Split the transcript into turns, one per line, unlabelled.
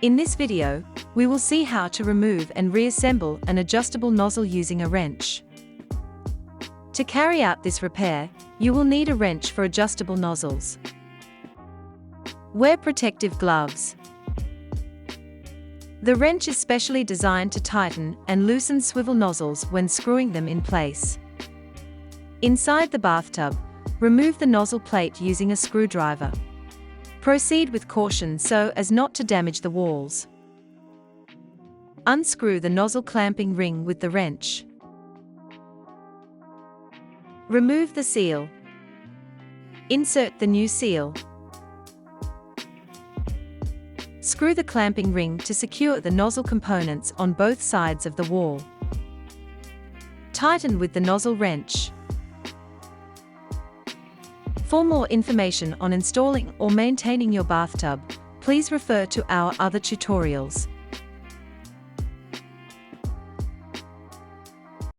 In this video, we will see how to remove and reassemble an adjustable nozzle using a wrench. To carry out this repair, you will need a wrench for adjustable nozzles. Wear protective gloves. The wrench is specially designed to tighten and loosen swivel nozzles when screwing them in place. Inside the bathtub, remove the nozzle plate using a screwdriver. Proceed with caution so as not to damage the walls. Unscrew the nozzle clamping ring with the wrench. Remove the seal. Insert the new seal. Screw the clamping ring to secure the nozzle components on both sides of the wall. Tighten with the nozzle wrench. For more information on installing or maintaining your bathtub, please refer to our other tutorials.